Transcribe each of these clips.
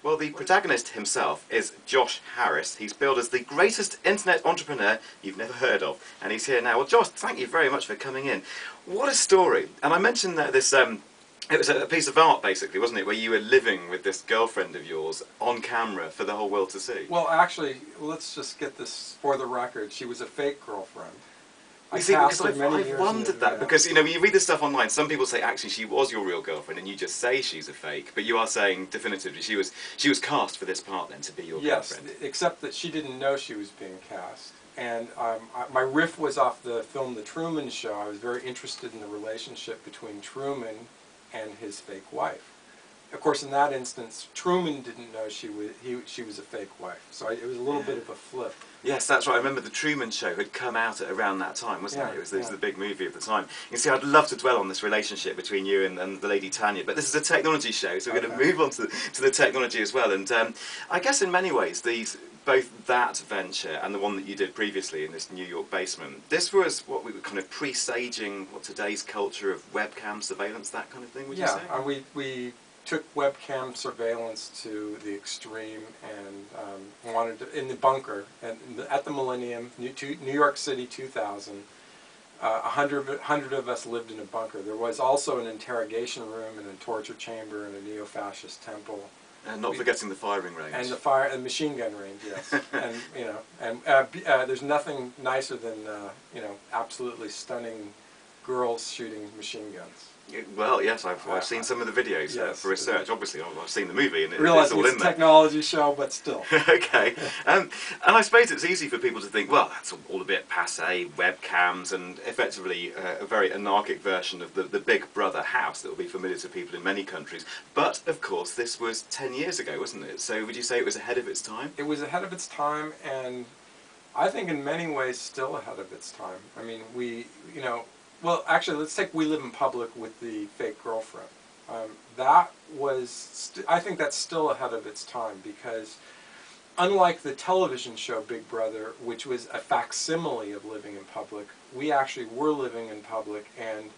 Well, the protagonist himself is Josh Harris. He's billed as the greatest internet entrepreneur you've never heard of, and he's here now. Well, Josh, thank you very much for coming in. What a story! And I mentioned that this it was a piece of art, basically, wasn't it, where you were living with this girlfriend of yours on camera for the whole world to see. Well, actually, let's just get this for the record. She was a fake girlfriend. You see, because I've wondered that, because, you know, when you read this stuff online, some people say, actually, she was your real girlfriend, and you just say she's a fake, but you are saying definitively she was cast for this part, then, to be your girlfriend. Yes, except that she didn't know she was being cast. And my riff was off the film The Truman Show. I was very interested in the relationship between Truman and his fake wife. Of course, in that instance, Truman didn't know she was a fake wife, so it was a little bit of a flip. Yes, that's right. I remember The Truman Show had come out at around that time, wasn't it? It was the big movie of the time. You see, I'd love to dwell on this relationship between you and the lady Tanya, but this is a technology show, so we're going to move on to the technology as well. And I guess in many ways, both that venture and the one that you did previously in this New York basement, this was what we were kind of presaging what today's culture of webcam surveillance, that kind of thing, would you say? Yeah, we took webcam surveillance to the extreme and wanted to, in the bunker, and at the Millennium, New York City 2000, 100 of us lived in a bunker. There was also an interrogation room and a torture chamber and a neo-fascist temple. And not forgetting the firing range. And the machine gun range, yes. And you know, and there's nothing nicer than you know, absolutely stunning girls shooting machine guns. Well, yes, I've seen some of the videos for research. Obviously, I've seen the movie, and it's all it's in a there. Technology show, but still. Okay, and I suppose it's easy for people to think, well, that's all a bit passé, webcams, and effectively a very anarchic version of the Big Brother house that will be familiar to people in many countries. But of course, this was 10 years ago, wasn't it? So would you say it was ahead of its time? It was ahead of its time, and I think in many ways still ahead of its time. I mean, you know. Well, actually, let's take We Live in Public with the fake girlfriend. That was, I think that's still ahead of its time, because unlike the television show Big Brother, which was a facsimile of living in public, we actually were living in public, and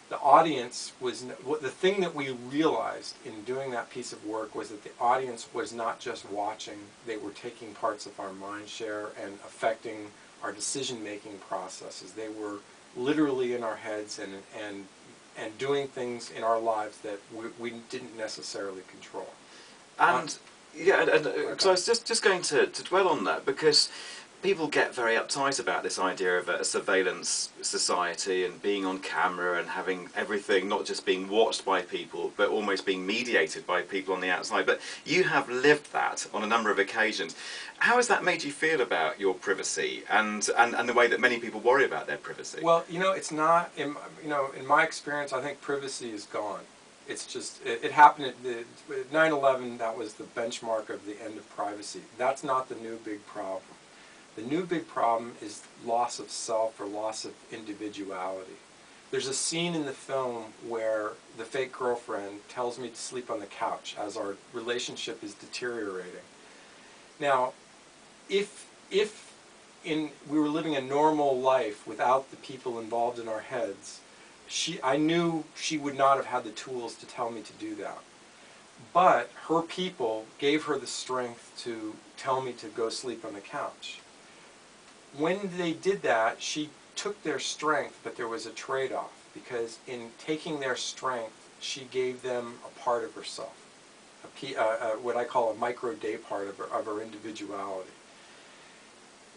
the audience was, the thing that we realized in doing that piece of work was that the audience was not just watching, they were taking parts of our mind share and affecting our decision-making processes. They were literally in our heads and doing things in our lives that we didn't necessarily control. And because I was just going to dwell on that, because people get very uptight about this idea of a surveillance society and being on camera and having everything not just being watched by people but almost being mediated by people on the outside. But you have lived that on a number of occasions. How has that made you feel about your privacy and the way that many people worry about their privacy? Well, you know, it's not, in my experience, I think privacy is gone. It's just, it happened at 9/11, that was the benchmark of the end of privacy. That's not the new big problem. The new big problem is loss of self or loss of individuality. There's a scene in the film where the fake girlfriend tells me to sleep on the couch as our relationship is deteriorating. Now, if we were living a normal life without the people involved in our heads, I knew she would not have had the tools to tell me to do that. But her people gave her the strength to tell me to go sleep on the couch. When they did that, she took their strength, but there was a trade-off, because in taking their strength, she gave them a part of herself, what I call a micro-day part of her individuality.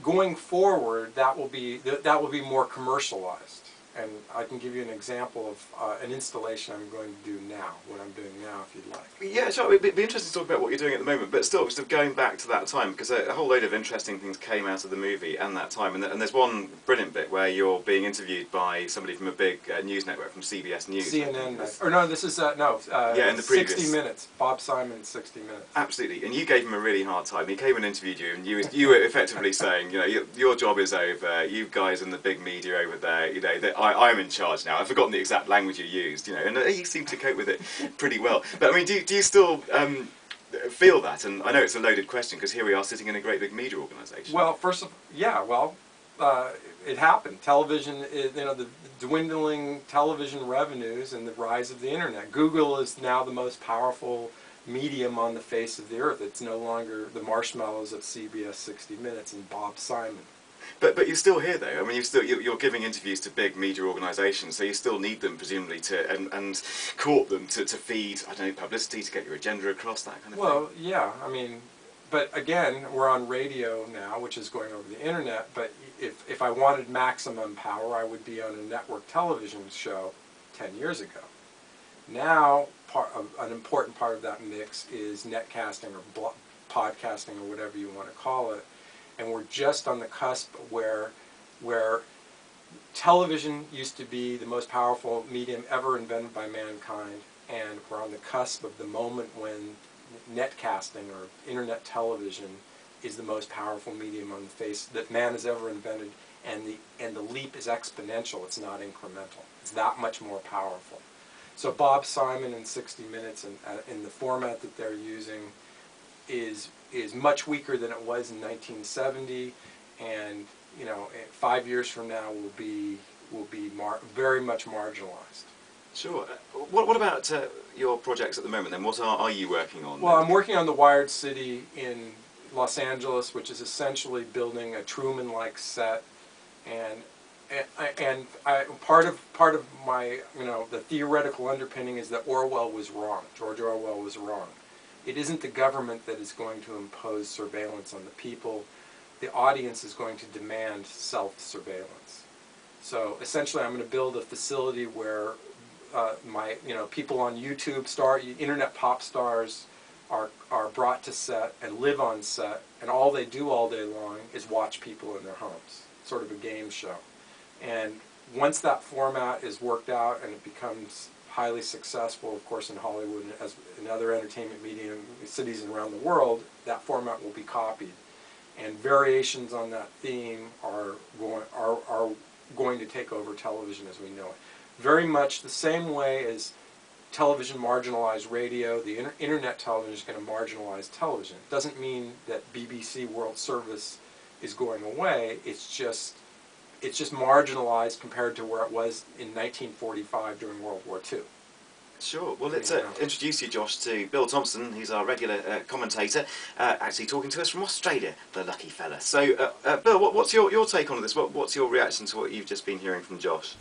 Going forward, that will be more commercialized. And I can give you an example of an installation I'm going to do now, what I'm doing now, if you'd like. Yeah, sure. It'd be interesting to talk about what you're doing at the moment, but still, sort of going back to that time, because a whole load of interesting things came out of the movie and that time. And there's one brilliant bit where you're being interviewed by somebody from a big news network, from CBS News. CNN. Or no, this is, yeah, in the previous 60 Minutes. Bob Simon's 60 Minutes. Absolutely. And you gave him a really hard time. He came and interviewed you, and you were effectively saying, you know, your job is over, you guys in the big media over there, you know, I'm in charge now. I've forgotten the exact language you used, you know, and he seemed to cope with it pretty well. But I mean, do you still feel that? And I know it's a loaded question, because here we are sitting in a great big media organisation. Well, first of all, yeah, well, it happened. Television, you know, the dwindling television revenues and the rise of the internet. Google is now the most powerful medium on the face of the earth. It's no longer the marshmallows of CBS 60 Minutes and Bob Simon. But you're still here though. I mean, you're giving interviews to big media organisations, so you still need them presumably to and court them to feed, I don't know, publicity, to get your agenda across, that kind of thing. Well, yeah, I mean, but again, we're on radio now, which is going over the internet. But if I wanted maximum power, I would be on a network television show 10 years ago. Now, an important part of that mix is netcasting or podcasting or whatever you want to call it. And we're just on the cusp where television used to be the most powerful medium ever invented by mankind, and we're on the cusp of the moment when netcasting or internet television is the most powerful medium on the face that man has ever invented, and the leap is exponential. It's not incremental. It's that much more powerful. So Bob Simon in 60 Minutes and in the format that they're using is much weaker than it was in 1970, and 5 years from now will be very much marginalized. Sure. What about your projects at the moment then? What are you working on? Well, I'm working on the Wired City in Los Angeles, which is essentially building a Truman-like set, and part of my the theoretical underpinning is that Orwell was wrong. George Orwell was wrong. It isn't the government that is going to impose surveillance on the people. The audience is going to demand self-surveillance. So essentially, I'm going to build a facility where people on YouTube, internet pop stars, are brought to set and live on set, and all they do all day long is watch people in their homes, sort of a game show. And once that format is worked out and it becomes highly successful, of course, in Hollywood and as in other entertainment media cities around the world, that format will be copied, and variations on that theme are going to take over television as we know it. Very much the same way as television marginalized radio, the internet television is going to marginalize television. It doesn't mean that BBC World Service is going away. It's just marginalized compared to where it was in 1945 during World War II. Sure. Well, let's introduce you, Josh, to Bill Thompson. He's our regular commentator, actually talking to us from Australia, the lucky fella. So, Bill, what's your take on this? What's your reaction to what you've just been hearing from Josh?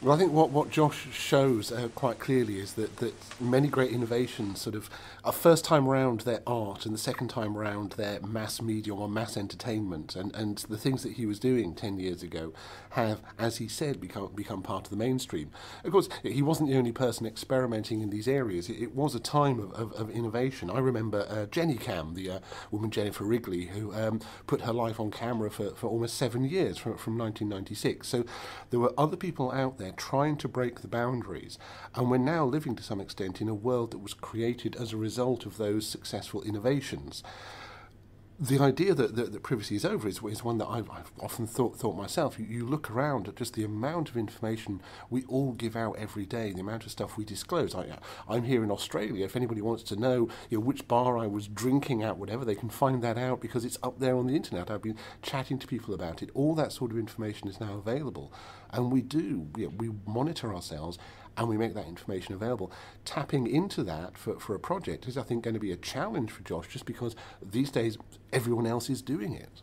Well, I think what Josh shows quite clearly is that many great innovations sort of are first time round their art, and the second time round their mass medium or mass entertainment, and the things that he was doing 10 years ago have, as he said, become part of the mainstream. Of course, he wasn't the only person experimenting in these areas. It was a time of innovation. I remember Jenny Cam, the woman Jennifer Wrigley, who put her life on camera for almost 7 years, from 1996. So there were other people out there trying to break the boundaries, and we're now living to some extent in a world that was created as a result of those successful innovations. The idea that privacy is over is one that I've often thought myself. You look around at just the amount of information we all give out every day, the amount of stuff we disclose. I'm here in Australia. If anybody wants to know, which bar I was drinking at, whatever, they can find that out because it's up there on the internet. I've been chatting to people about it. All that sort of information is now available. And we monitor ourselves and we make that information available. Tapping into that for a project is, I think, going to be a challenge for Josh, just because these days everyone else is doing it.